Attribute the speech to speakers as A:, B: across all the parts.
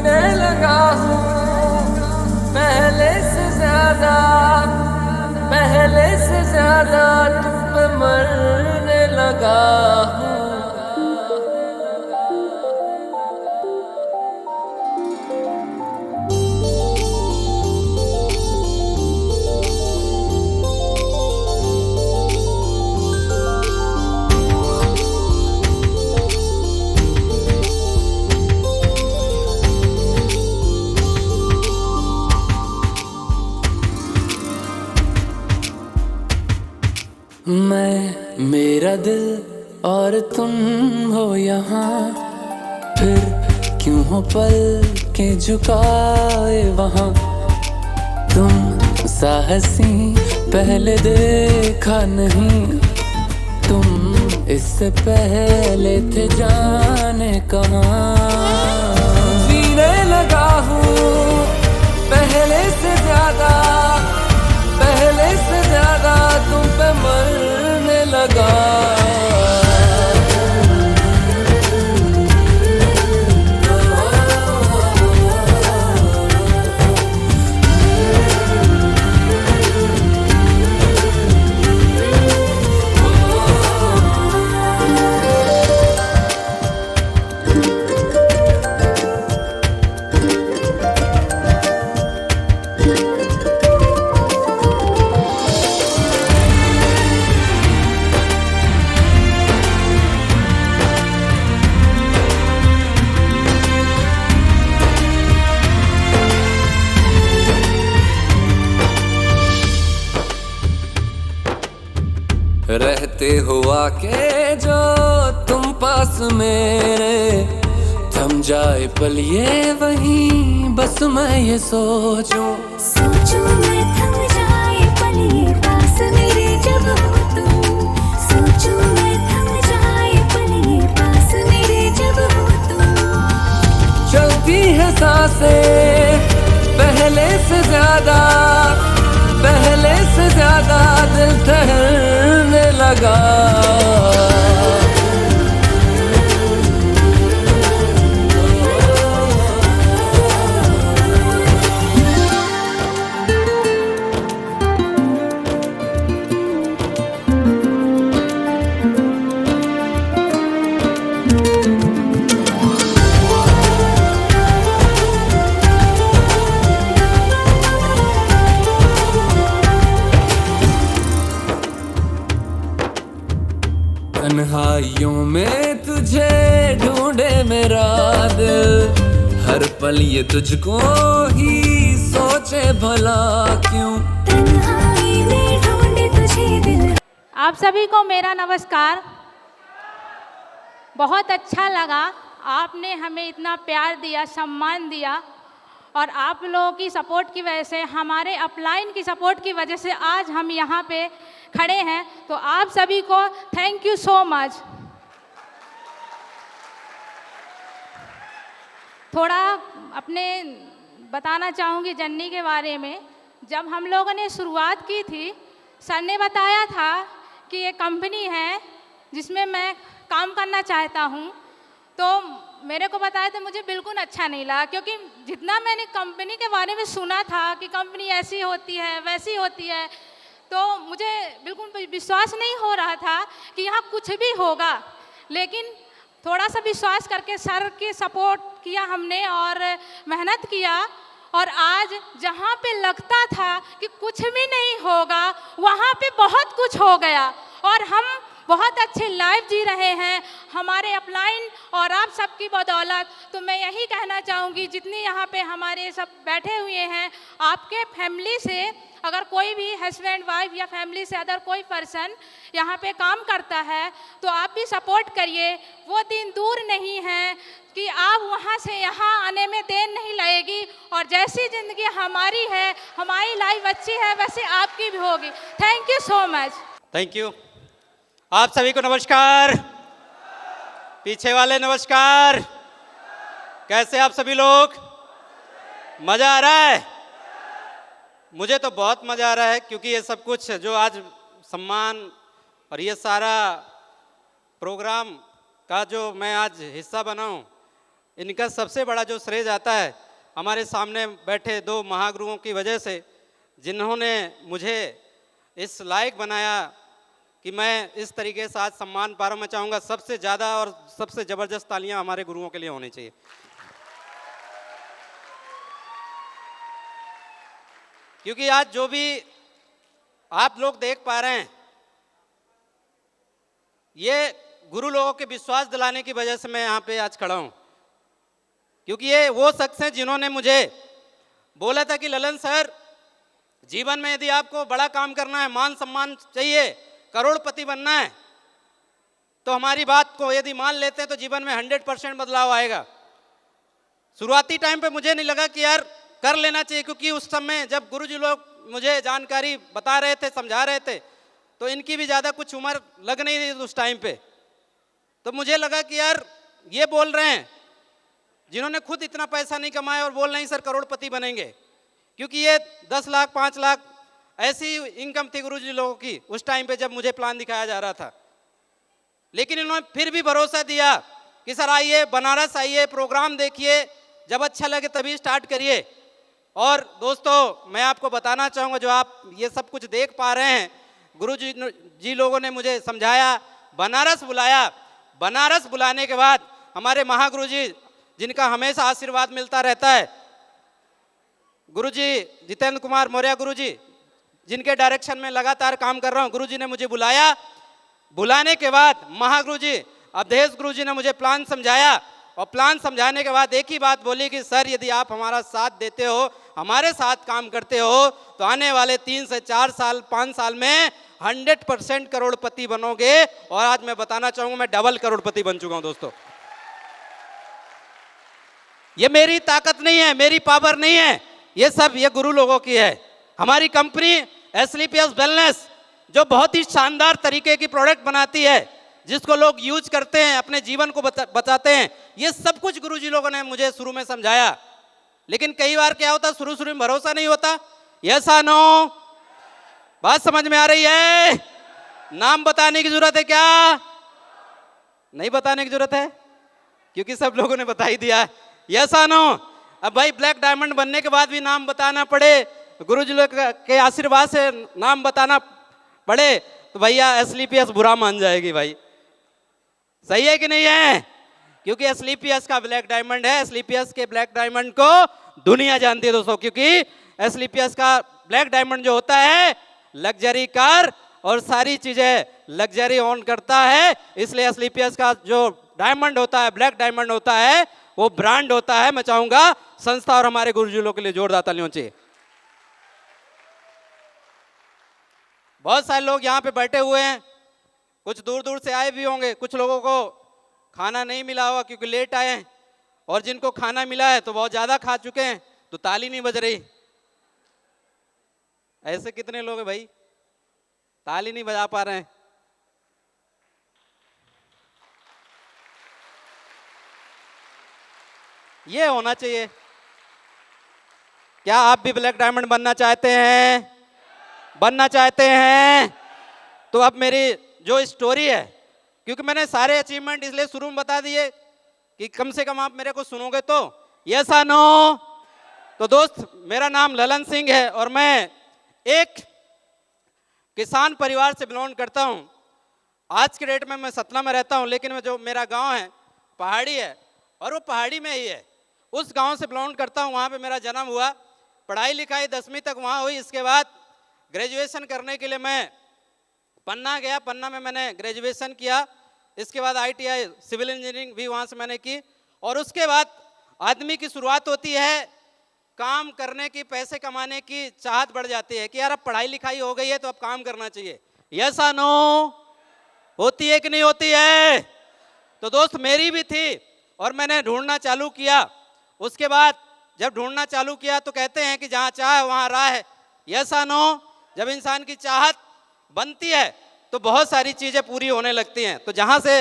A: जीने लगा हूँ पहले से ज्यादा तुम पे मरने लगा हूँ। मैं मेरा दिल और तुम हो यहाँ, फिर क्यों हो पल के झुकाए वहाँ। तुम साहसी पहले देखा नहीं, तुम इससे पहले थे जाने कहाँ। जीने लगा हूँ पहले से ज्यादा तुम पे मरने लगा। रहते हुआ के जो तुम पास मेरे, थम जाए पल ये वहीं बस मैं ये सोचूं
B: मैं थम जाए पल ये पास मेरे जब हो तुम। सोचूं मैं थम जाए पल ये पास मेरे जब हो तुम।
A: चलती है सांसें पहले से ज्यादा दिल ठहरने लगा। तन्हाइयों में तुझे ढूंढे मेरा दिल, हर पल ये तुझको ही सोचे भला क्यों।
B: तन्हाई में ढूंढे तुझे दिल।
C: आप सभी को मेरा नमस्कार। बहुत अच्छा लगा, आपने हमें इतना प्यार दिया, सम्मान दिया, और आप लोगों की सपोर्ट की वजह से, हमारे अपलाइन की सपोर्ट की वजह से आज हम यहाँ पे खड़े हैं। तो आप सभी को थैंक यू सो मच। थोड़ा अपने बताना चाहूँगी जर्नी के बारे में। जब हम लोगों ने शुरुआत की थी, सर ने बताया था कि ये कंपनी है जिसमें मैं काम करना चाहता हूँ, तो मेरे को बताया तो मुझे बिल्कुल अच्छा नहीं लगा, क्योंकि जितना मैंने कंपनी के बारे में सुना था कि कंपनी ऐसी होती है वैसी होती है, तो मुझे बिल्कुल विश्वास नहीं हो रहा था कि यहाँ कुछ भी होगा। लेकिन थोड़ा सा विश्वास करके सर की सपोर्ट किया हमने और मेहनत किया, और आज जहाँ पे लगता था कि कुछ भी नहीं होगा, वहाँ पे बहुत कुछ हो गया और हम बहुत अच्छे लाइफ जी रहे हैं हमारे अपलाइन और आप सबकी बदौलत। तो मैं यही कहना चाहूँगी, जितनी यहाँ पे हमारे सब बैठे हुए हैं, आपके फैमिली से अगर कोई भी हस्बैंड वाइफ या फैमिली से अदर कोई पर्सन यहाँ पे काम करता है, तो आप भी सपोर्ट करिए। वो दिन दूर नहीं है कि आप वहाँ से यहाँ आने में देर नहीं लगेगी, और जैसी ज़िंदगी हमारी है, हमारी लाइफ अच्छी है, वैसे आपकी भी होगी। Thank you so much.
D: Thank you. आप सभी को नमस्कार। पीछे वाले नमस्कार। कैसे आप सभी लोग? मज़ा आ रहा है? मुझे तो बहुत मज़ा आ रहा है, क्योंकि ये सब कुछ जो आज सम्मान और ये सारा प्रोग्राम का जो मैं आज हिस्सा बना हूँ, इनका सबसे बड़ा जो श्रेय जाता है हमारे सामने बैठे दो महागुरुओं की वजह से, जिन्होंने मुझे इस लायक बनाया कि मैं इस तरीके से आज सम्मान पा रहा हूं। मैं चाहूँगा सबसे ज़्यादा और सबसे ज़बरदस्त तालियां हमारे गुरुओं के लिए होनी चाहिए। क्योंकि आज जो भी आप लोग देख पा रहे हैं, ये गुरु लोगों के विश्वास दिलाने की वजह से मैं यहाँ पे आज खड़ा हूँ। क्योंकि ये वो शख्स हैं जिन्होंने मुझे बोला था कि ललन सर, जीवन में यदि आपको बड़ा काम करना है, मान सम्मान चाहिए, करोड़पति बनना है, तो हमारी बात को यदि मान लेते हैं तो जीवन में 100% बदलाव आएगा। शुरुआती टाइम पे मुझे नहीं लगा कि यार कर लेना चाहिए, क्योंकि उस समय जब गुरुजी लोग मुझे जानकारी बता रहे थे, समझा रहे थे, तो इनकी भी ज़्यादा कुछ उम्र लग नहीं रही उस टाइम पे। तो मुझे लगा कि यार ये बोल रहे हैं जिन्होंने खुद इतना पैसा नहीं कमाया और बोल रहे हैं सर करोड़पति बनेंगे, क्योंकि ये 10 लाख 5 लाख ऐसी इनकम थी गुरुजी लोगों की उस टाइम पे जब मुझे प्लान दिखाया जा रहा था। लेकिन इन्होंने फिर भी भरोसा दिया कि सर आइए, बनारस आइए, प्रोग्राम देखिए, जब अच्छा लगे तभी स्टार्ट करिए। और दोस्तों मैं आपको बताना चाहूँगा, जो आप ये सब कुछ देख पा रहे हैं, गुरुजी लोगों ने मुझे समझाया, बनारस बुलाया। बनारस बुलाने के बाद हमारे महागुरुजी, जिनका हमेशा आशीर्वाद मिलता रहता है, गुरुजी जितेंद्र कुमार मौर्य गुरुजी, जिनके डायरेक्शन में लगातार काम कर रहा हूँ, गुरुजी ने मुझे बुलाया। बुलाने के बाद महागुरुजी अवधेश गुरुजी ने मुझे प्लान समझाया, और प्लान समझाने के बाद एक ही बात बोली कि सर यदि आप हमारा साथ देते हो, हमारे साथ काम करते हो, तो आने वाले 3 से 4 साल 5 साल में 100% करोड़पति बनोगे। और आज मैं बताना चाहूँगा मैं डबल करोड़पति बन चुका हूँ। दोस्तों ये मेरी ताकत नहीं है, मेरी पावर नहीं है, ये सब ये गुरु लोगों की है। हमारी कंपनी एसलीपीएस वेलनेस जो बहुत ही शानदार तरीके की प्रोडक्ट बनाती है, जिसको लोग यूज करते हैं, अपने जीवन को बचाते हैं, ये सब कुछ गुरुजी लोगों ने मुझे शुरू में समझाया। लेकिन कई बार क्या होता, शुरू में भरोसा नहीं होता। यस या नो? बात समझ में आ रही है? नाम बताने की जरूरत है क्या? नहीं बताने की जरूरत है, क्योंकि सब लोगों ने बता ही दिया। यस या नो? अब भाई ब्लैक डायमंड बनने के बाद भी नाम बताना पड़े, गुरुजी लोग के आशीर्वाद से नाम बताना पड़े, तो भैया एसलीपीएस बुरा मान जाएगी भाई। सही है कि नहीं है? क्योंकि एसलीपीएस का ब्लैक डायमंड है। एसलीपीएस के ब्लैक डायमंड को दुनिया जानती है दोस्तों, क्योंकि एसलीपीएस का ब्लैक डायमंड जो होता है लग्जरी कार और सारी चीजें लग्जरी ऑन करता है। इसलिए एसलीपीएस का जो डायमंड होता है, ब्लैक डायमंड होता है, वो ब्रांड होता है। मैं चाहूंगा संस्था और हमारे गुरुजी लोगों के लिए जोरदार तालियां चाहिए। बहुत सारे लोग यहाँ पे बैठे हुए हैं, कुछ दूर दूर से आए भी होंगे, कुछ लोगों को खाना नहीं मिला होगा क्योंकि लेट आए हैं, और जिनको खाना मिला है तो बहुत ज़्यादा खा चुके हैं, तो ताली नहीं बज रही। ऐसे कितने लोग हैं भाई ताली नहीं बजा पा रहे हैं? ये होना चाहिए। क्या आप भी ब्लैक डायमंड बनना चाहते हैं? बनना चाहते हैं? तो अब मेरी जो स्टोरी है, क्योंकि मैंने सारे अचीवमेंट इसलिए शुरू में बता दिए कि कम से कम आप मेरे को सुनोगे तो। यस या नो? तो दोस्त मेरा नाम ललन सिंह है और मैं एक किसान परिवार से बिलोंग करता हूं। आज के डेट में मैं सतना में रहता हूं, लेकिन जो मेरा गांव है पहाड़ी है, और वो पहाड़ी में ही है। उस गांव से बिलोंग करता हूं, वहाँ पे मेरा जन्म हुआ, पढ़ाई लिखाई 10वीं तक वहाँ हुई। इसके बाद ग्रेजुएशन करने के लिए मैं पन्ना गया, पन्ना में मैंने ग्रेजुएशन किया। इसके बाद ITI सिविल इंजीनियरिंग भी वहाँ से मैंने की। और उसके बाद आदमी की शुरुआत होती है काम करने की, पैसे कमाने की चाहत बढ़ जाती है कि यार अब पढ़ाई लिखाई हो गई है तो अब काम करना चाहिए। यस या नो? होती है कि नहीं होती है? तो दोस्त मेरी भी थी और मैंने ढूंढना चालू किया। उसके बाद जब ढूंढना चालू किया तो कहते हैं कि जहाँ चाह है वहाँ राह है। यस या नो? जब इंसान की चाहत बनती है तो बहुत सारी चीज़ें पूरी होने लगती हैं। तो जहाँ से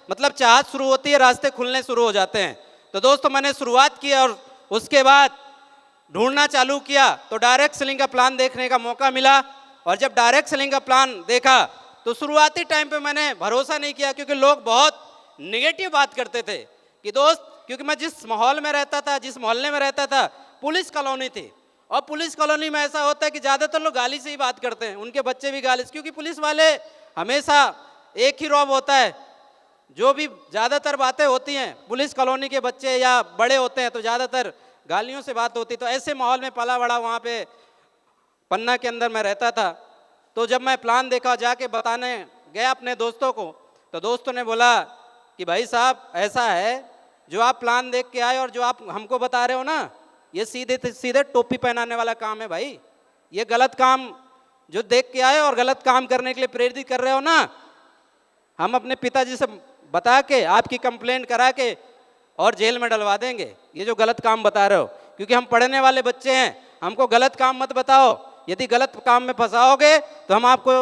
D: मतलब चाहत शुरू होती है, रास्ते खुलने शुरू हो जाते हैं। तो दोस्तों मैंने शुरुआत की और उसके बाद ढूंढना चालू किया तो डायरेक्ट सेलिंग का प्लान देखने का मौका मिला। और जब डायरेक्ट सेलिंग का प्लान देखा तो शुरुआती टाइम पे मैंने भरोसा नहीं किया, क्योंकि लोग बहुत नेगेटिव बात करते थे कि दोस्त क्योंकि मैं जिस माहौल में रहता था, जिस मोहल्ले में रहता था, पुलिस कॉलोनी थी। और पुलिस कॉलोनी में ऐसा होता है कि ज़्यादातर लोग गाली से ही बात करते हैं, उनके बच्चे भी गाली से, क्योंकि पुलिस वाले हमेशा एक ही रौब होता है। जो भी ज़्यादातर बातें होती हैं, पुलिस कॉलोनी के बच्चे या बड़े होते हैं तो ज़्यादातर गालियों से बात होती। तो ऐसे माहौल में पला बड़ा वहाँ पे पन्ना के अंदर मैं रहता था। तो जब मैं प्लान देखा, जाके बताने गया अपने दोस्तों को, तो दोस्तों ने बोला कि भाई साहब ऐसा है, जो आप प्लान देख के आए और जो आप हमको बता रहे हो ना, ये सीधे सीधे टोपी पहनाने वाला काम है भाई। ये गलत काम जो देख के आए और गलत काम करने के लिए प्रेरित कर रहे हो ना, हम अपने पिताजी से बता के आपकी कंप्लेंट करा के और जेल में डलवा देंगे, ये जो गलत काम बता रहे हो। क्योंकि हम पढ़ने वाले बच्चे हैं, हमको गलत काम मत बताओ, यदि गलत काम में फंसाओगे तो हम आपको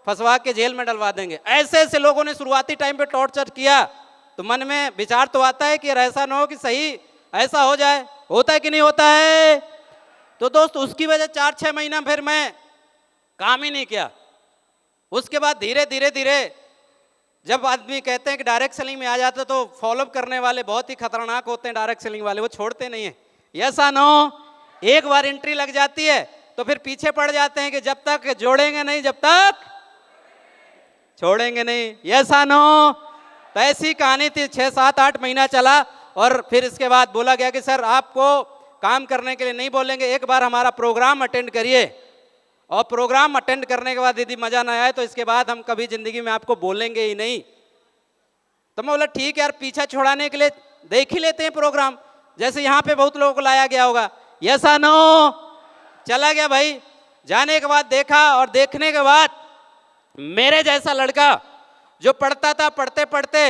D: फंसवा के जेल में डलवा देंगे। ऐसे ऐसे लोगों ने शुरुआती टाइम पे टॉर्चर किया। तो मन में विचार तो आता है कि यार ऐसा ना हो कि सही ऐसा हो जाए। होता है कि नहीं होता है? तो दोस्त उसकी वजह 4-6 महीना फिर मैं काम ही नहीं किया। उसके बाद धीरे धीरे धीरे जब आदमी कहते हैं कि डायरेक्ट सेलिंग में आ जाता, तो फॉलोअप करने वाले बहुत ही खतरनाक होते हैं डायरेक्ट सेलिंग वाले, वो छोड़ते नहीं है। ऐसा ना हो, एक बार एंट्री लग जाती है तो फिर पीछे पड़ जाते हैं कि जब तक जोड़ेंगे नहीं, जब तक छोड़ेंगे नहीं। ऐसा ना हो। तो ऐसी कहानी थी, 6-7-8 महीना चला और फिर इसके बाद बोला गया कि सर आपको काम करने के लिए नहीं बोलेंगे, एक बार हमारा प्रोग्राम अटेंड करिए, और प्रोग्राम अटेंड करने के बाद यदि मजा ना आए तो इसके बाद हम कभी जिंदगी में आपको बोलेंगे ही नहीं। तो मैं बोला ठीक है यार, पीछा छुड़ाने के लिए देख ही लेते हैं प्रोग्राम, जैसे यहाँ पे बहुत लोगों को लाया गया होगा। ऐसा ना हो। चला गया भाई। जाने के बाद देखा, और देखने के बाद मेरे जैसा लड़का जो पढ़ता था, पढ़ते पढ़ते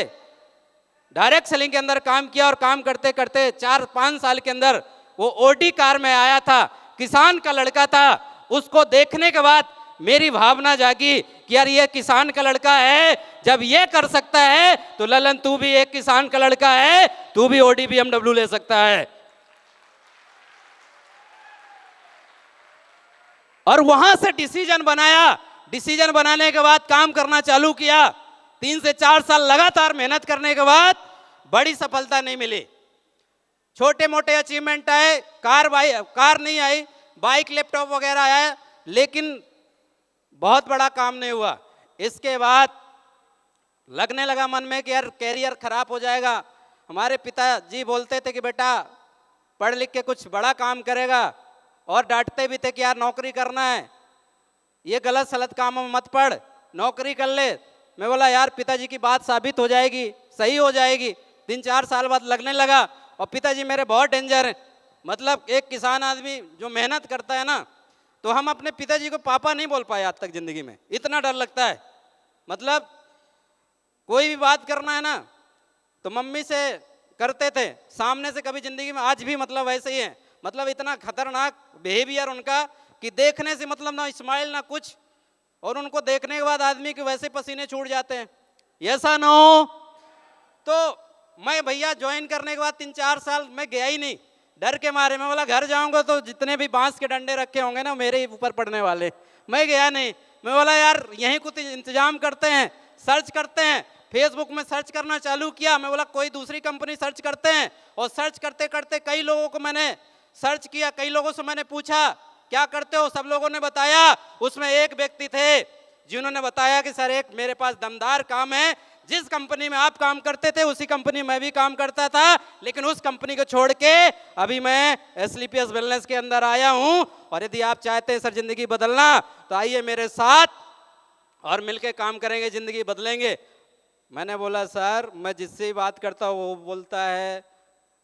D: डायरेक्ट सेलिंग के अंदर काम किया, और काम करते करते 4-5 साल के अंदर वो ओडी कार में आया था, किसान का लड़का था। उसको देखने के बाद मेरी भावना जागी कि यार ये किसान का लड़का है, जब ये कर सकता है तो ललन तू भी एक किसान का लड़का है, तू भी ओडी BMW ले सकता है। और वहां से डिसीजन बनाया। डिसीजन बनाने के बाद काम करना चालू किया। 3 से 4 साल लगातार मेहनत करने के बाद बड़ी सफलता नहीं मिली। छोटे मोटे अचीवमेंट आए, कार नहीं आई, बाइक लैपटॉप वगैरह आया, लेकिन बहुत बड़ा काम नहीं हुआ। इसके बाद लगने लगा मन में कि यार कैरियर खराब हो जाएगा। हमारे पिताजी बोलते थे कि बेटा पढ़ लिख के कुछ बड़ा काम करेगा, और डांटते भी थे कि यार नौकरी करना है, ये गलत सलत कामों में मत पढ़, नौकरी कर ले। मैं बोला यार पिताजी की बात साबित हो जाएगी, सही हो जाएगी। 3-4 साल बाद लगने लगा। और पिताजी मेरे बहुत डेंजर हैं। मतलब एक किसान आदमी जो मेहनत करता है ना, तो हम अपने पिताजी को पापा नहीं बोल पाए आज तक जिंदगी में, इतना डर लगता है। मतलब कोई भी बात करना है ना तो मम्मी से करते थे, सामने से कभी जिंदगी में, आज भी मतलब वैसे ही है। मतलब इतना खतरनाक बिहेवियर उनका कि देखने से मतलब ना स्माइल ना कुछ, और उनको देखने के बाद आदमी के वैसे पसीने छूट जाते हैं। ऐसा ना हो। तो मैं भैया ज्वाइन करने के बाद 3-4 साल मैं गया ही नहीं, डर के मारे। मैं बोला घर जाऊंगा तो जितने भी बांस के डंडे रखे होंगे ना मेरे ही ऊपर पड़ने वाले। मैं गया नहीं। मैं बोला यार यहीं कुछ इंतजाम करते हैं, सर्च करते हैं। फेसबुक में सर्च करना चालू किया। मैं बोला कोई दूसरी कंपनी सर्च करते हैं, और सर्च करते करते कई लोगों को मैंने सर्च किया, कई लोगों से मैंने पूछा क्या करते हो, सब लोगों ने बताया। उसमें एक व्यक्ति थे जिन्होंने बताया कि सर एक मेरे पास दमदार काम है, जिस कंपनी में आप काम करते थे उसी कंपनी में भी काम करता था, लेकिन उस कंपनी को छोड़ के अभी मैं एसलीपीएस वेलनेस के अंदर आया हूं, और यदि आप चाहते हैं सर जिंदगी बदलना तो आइए मेरे साथ और मिलके काम करेंगे, जिंदगी बदलेंगे। मैंने बोला सर मैं जिससे ही बात करता हूँ वो बोलता है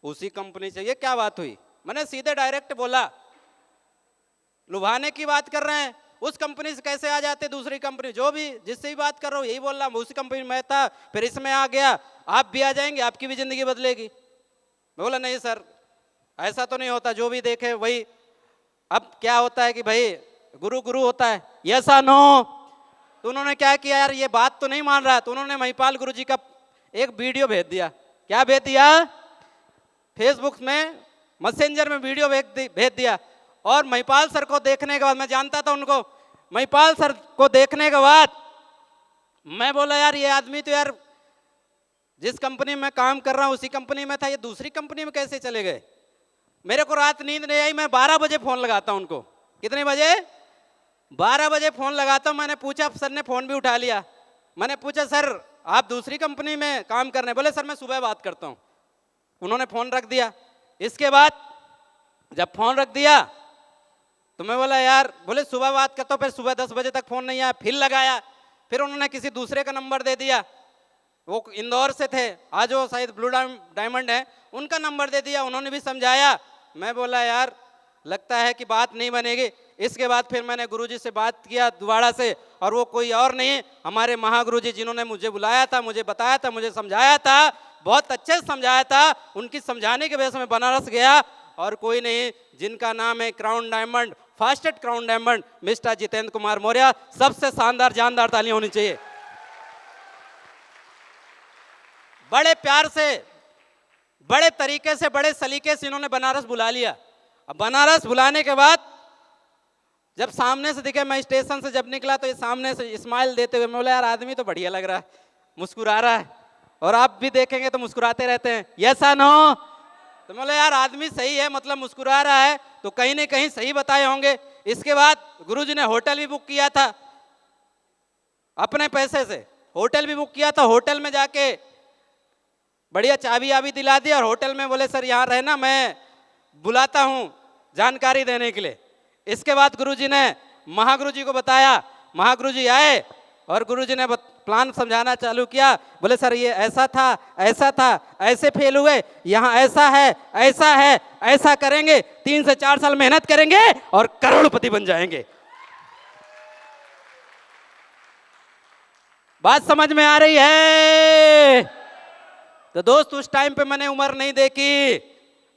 D: उसी कंपनी से, ये क्या बात हुई? मैंने सीधे डायरेक्ट बोला, लुभाने की बात कर रहे हैं, उस कंपनी से कैसे आ जाते दूसरी कंपनी? जो भी जिससे भी बात कर रहा हूँ यही बोल रहा, उसी कंपनी में था, फिर इसमें आ गया, आप भी आ जाएंगे, आपकी भी जिंदगी बदलेगी। मैं बोला नहीं सर ऐसा तो नहीं होता, जो भी देखे वही। अब क्या होता है कि भाई गुरु गुरु होता है, ऐसा नो। तो उन्होंने क्या किया यार, ये बात तो नहीं मान रहा, तो उन्होंने महिपाल गुरु जी का एक वीडियो भेज दिया। क्या भेज दिया? फेसबुक में मैसेंजर में वीडियो भेज दिया। और महिपाल सर को देखने के बाद, मैं जानता था उनको, महिपाल सर को देखने के बाद मैं बोला यार ये आदमी तो यार जिस कंपनी में काम कर रहा हूँ उसी कंपनी में था, ये दूसरी कंपनी में कैसे चले गए? मेरे को रात नींद नहीं आई, मैं 12 बजे फ़ोन लगाता हूँ उनको। कितने बजे? 12 बजे फ़ोन लगाता हूँ। मैंने पूछा, सर ने फ़ोन भी उठा लिया। मैंने पूछा, सर आप दूसरी कंपनी में काम कर रहे हैं? बोले सर मैं सुबह बात करता हूँ। उन्होंने फ़ोन रख दिया। इसके बाद जब फ़ोन रख दिया तो मैं बोला यार, बोले सुबह बात करता हूँ। फिर सुबह 10 बजे तक फ़ोन नहीं आया, फिर लगाया, फिर उन्होंने किसी दूसरे का नंबर दे दिया। वो इंदौर से थे, आज वो शायद ब्लू डायमंड है, उनका नंबर दे दिया। उन्होंने भी समझाया। मैं बोला यार लगता है कि बात नहीं बनेगी। इसके बाद फिर मैंने गुरुजी से बात किया दोबारा से, और वो कोई और नहीं, हमारे महागुरुजी जिन्होंने मुझे बुलाया था, मुझे बताया था, मुझे समझाया था, बहुत अच्छे से समझाया था। उनकी समझाने की वजह से मैं बनारस गया, और कोई नहीं, जिनका नाम है crown diamond, fastest crown diamond, mister Jitendra Kumar Maurya. सबसे शानदार जानदार तालियां होनी चाहिए। बड़े प्यार से, बड़े तरीके से, बड़े सलीके से इन्होंने बनारस बुला लिया। अब बनारस बुलाने के बाद जब सामने से दिखे, मैं स्टेशन से जब निकला तो ये सामने से स्माइल देते हुए, मैं बोला यार आदमी तो बढ़िया लग रहा है, मुस्कुरा रहा है, और आप भी देखेंगे तो मुस्कुराते रहते हैं, यस नो? तो मैं बोला यार आदमी सही है, मतलब मुस्कुरा रहा है तो कहीं ना कहीं सही बताए होंगे। इसके बाद गुरुजी ने होटल भी बुक किया था, अपने पैसे से होटल भी बुक किया था। होटल में जाके बढ़िया चाबी आबी दिला दी, और होटल में बोले सर यहाँ रहना, मैं बुलाता हूँ जानकारी देने के लिए। इसके बाद गुरुजी ने महागुरुजी को बताया। महागुरुजी आए और गुरुजी ने प्लान समझाना चालू किया। बोले सर ये ऐसा था, ऐसा था, ऐसे फेल हुए, यहाँ ऐसा है, ऐसा है, ऐसा करेंगे, 3 से 4 साल मेहनत करेंगे और करोड़पति बन जाएंगे। बात समझ में आ रही है? तो दोस्त उस टाइम पे मैंने उम्र नहीं देखी,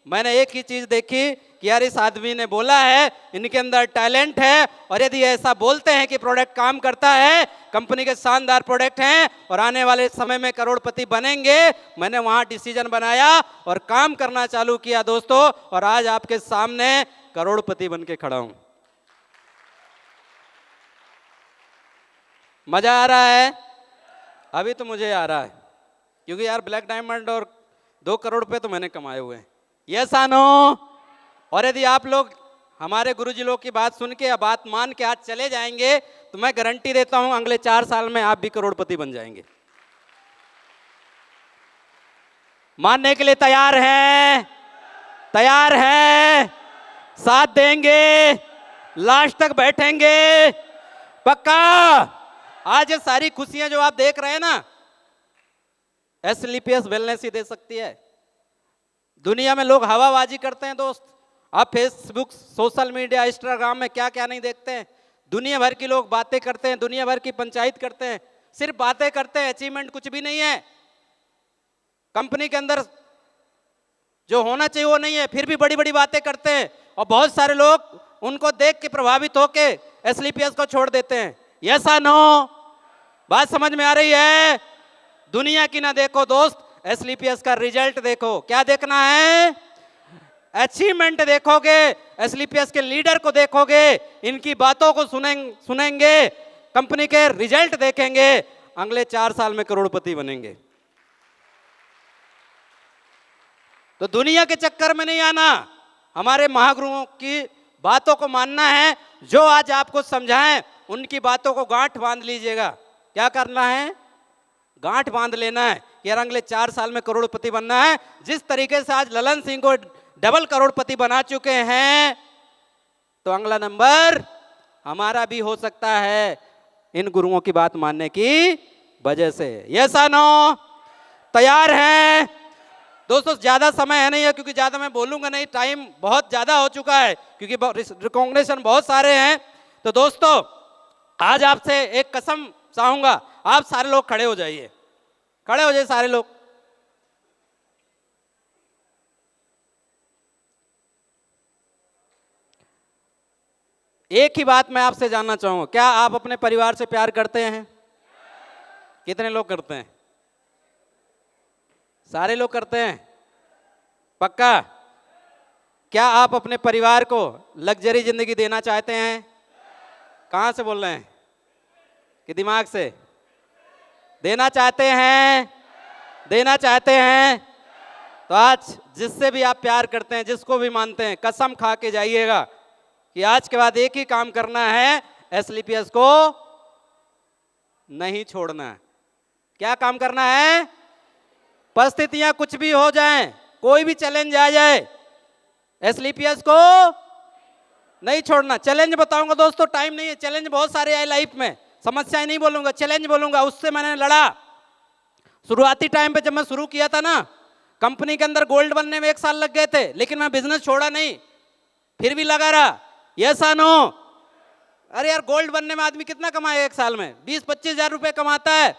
D: मैंने एक ही चीज देखी कि यार इस आदमी ने बोला है, इनके अंदर टैलेंट है, और यदि ऐसा बोलते हैं कि प्रोडक्ट काम करता है, कंपनी के शानदार प्रोडक्ट हैं और आने वाले समय में करोड़पति बनेंगे। मैंने वहां डिसीजन बनाया और काम करना चालू किया दोस्तों, और आज आपके सामने करोड़पति बन के खड़ा हूं। मजा आ रहा है? अभी तो मुझे आ रहा है, क्योंकि यार ब्लैक डायमंड और 2 करोड़ रुपए तो मैंने कमाए हुए हैं, यस नो? और यदि आप लोग हमारे गुरुजी लोग की बात सुन के या बात मान के आज चले जाएंगे तो मैं गारंटी देता हूं अगले 4 साल में आप भी करोड़पति बन जाएंगे। मानने के लिए तैयार हैं? तैयार हैं? साथ देंगे? लास्ट तक बैठेंगे? पक्का? आज ये सारी खुशियां जो आप देख रहे हैं ना, एसएलपीएस वेलनेस ही दे सकती है। दुनिया में लोग हवाबाजी करते हैं दोस्त, आप फेसबुक, सोशल मीडिया, इंस्टाग्राम में क्या क्या नहीं देखते हैं। दुनिया भर की लोग बातें करते हैं, दुनिया भर की पंचायत करते हैं, सिर्फ बातें करते हैं, अचीवमेंट कुछ भी नहीं है। कंपनी के अंदर जो होना चाहिए वो नहीं है, फिर भी बड़ी बड़ी बातें करते हैं, और बहुत सारे लोग उनको देख के प्रभावित होके एसएलपीएस को छोड़ देते हैं, यस और नो? बात समझ में आ रही है? दुनिया की ना देखो दोस्त, एसएलपीएस का रिजल्ट देखो। क्या देखना है? अचीवमेंट देखोगे, एसएलपीएस के लीडर को देखोगे, इनकी बातों को सुनेंगे, कंपनी के रिजल्ट देखेंगे, अगले 4 साल में करोड़पति बनेंगे। तो दुनिया के चक्कर में नहीं आना, हमारे महागुरुओं की बातों को मानना है। जो आज आपको समझाएं उनकी बातों को गांठ बांध लीजिएगा। क्या करना है? गांठ बांध लेना है कि यार अगले 4 साल में करोड़पति बनना है। जिस तरीके से आज ललन सिंह को डबल करोड़पति बना चुके हैं, तो अगला नंबर हमारा भी हो सकता है इन गुरुओं की बात मानने की वजह से। यस और नो? तैयार हैं दोस्तों? ज्यादा समय है नहीं है, क्योंकि ज्यादा मैं बोलूंगा नहीं, टाइम बहुत ज्यादा हो चुका है, क्योंकि रिकॉग्निशन बहुत सारे हैं। तो दोस्तों आज आपसे एक कसम चाहूंगा, आप सारे लोग खड़े हो जाइए, खड़े हो जाइए सारे लोग। एक ही बात मैं आपसे जानना चाहूंगा, क्या आप अपने परिवार से प्यार करते हैं? कितने लोग करते हैं? सारे लोग करते हैं? पक्का? क्या आप अपने परिवार को लग्जरी जिंदगी देना चाहते हैं? कहां से बोल रहे हैं? कि दिमाग से देना चाहते हैं? देना चाहते हैं तो आज जिससे भी आप प्यार करते हैं, जिसको भी मानते हैं, कसम खा के जाइएगा कि आज के बाद एक ही काम करना है, एसलीपीएस को नहीं छोड़ना है। क्या काम करना है? परिस्थितियां कुछ भी हो जाएं, कोई भी चैलेंज आ जाए, एसलीपीएस को नहीं छोड़ना। चैलेंज बताऊंगा दोस्तों, टाइम नहीं है। चैलेंज बहुत सारे आए लाइफ में, समस्याएं नहीं बोलूंगा, चैलेंज बोलूंगा। उससे मैंने लड़ा। शुरुआती टाइम पे जब मैं शुरू किया था ना, कंपनी के अंदर गोल्ड बनने में 1 साल लग गए थे, लेकिन मैं बिजनेस छोड़ा नहीं, फिर भी लगा रहा। यस या नो? अरे यार, गोल्ड बनने में आदमी कितना कमाए 1 साल में? 20-25 हजार रुपए कमाता है।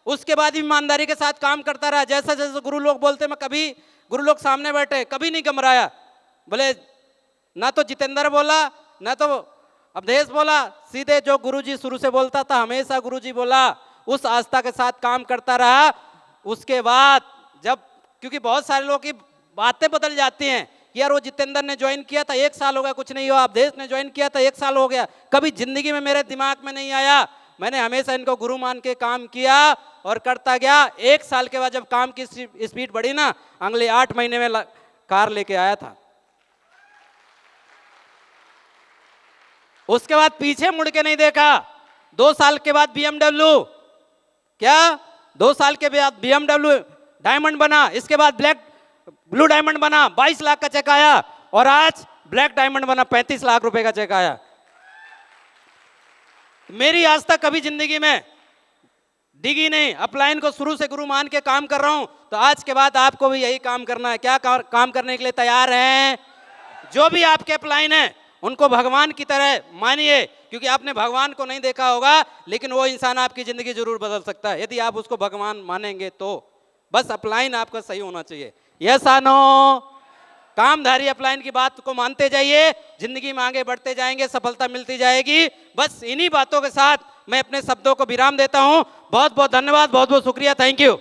D: उसके बाद भी ईमानदारी के साथ काम करता रहा। जैसा जैसे गुरु लोग बोलते, मैं कभी, गुरु लोग सामने बैठे, कभी नहीं घबराया। बोले ना तो जितेंद्र बोला, ना तो अवधेश बोला, सीधे जो गुरुजी शुरू से बोलता था, हमेशा गुरुजी बोला, उस आस्था के साथ काम करता रहा। उसके बाद जब, क्योंकि बहुत सारे लोगों की बातें बदल जाती हैं, यार वो जितेंद्र ने ज्वाइन किया था 1 साल हो गया, कुछ नहीं हुआ। अवधेश ने ज्वाइन किया था 1 साल हो गया। कभी जिंदगी में मेरे दिमाग में नहीं आया। मैंने हमेशा इनको गुरु मान के काम किया और करता गया। 1 साल के बाद जब काम की स्पीड बढ़ी ना, अगले 8 महीने में कार लेके आया था। उसके बाद पीछे मुड़ के नहीं देखा। 2 साल के बाद BMW, क्या 2 साल के बाद BMW डायमंड बना, इसके बाद ब्लू डायमंड बना, 22 लाख का चेक आया, और आज ब्लैक डायमंड बना, 35 लाख रुपए का चेक आया। मेरी आज तक कभी जिंदगी में डिगी नहीं। अपलाइन को शुरू से गुरु मान के काम कर रहा हूं, तो आज के बाद आपको भी यही काम करना है। क्या काम करने के लिए तैयार हैं? जो भी आपके अपलाइन है उनको भगवान की तरह मानिए, क्योंकि आपने भगवान को नहीं देखा होगा, लेकिन वो इंसान आपकी जिंदगी जरूर बदल सकता है यदि आप उसको भगवान मानेंगे तो। बस अपलाइन आपका सही होना चाहिए। यस या नो? कामधारी अपलाइन की बात को मानते जाइए, जिंदगी में आगे बढ़ते जाएंगे, सफलता मिलती जाएगी। बस इन्हीं बातों के साथ मैं अपने शब्दों को विराम देता हूं। बहुत बहुत धन्यवाद, बहुत बहुत शुक्रिया, थैंक यू।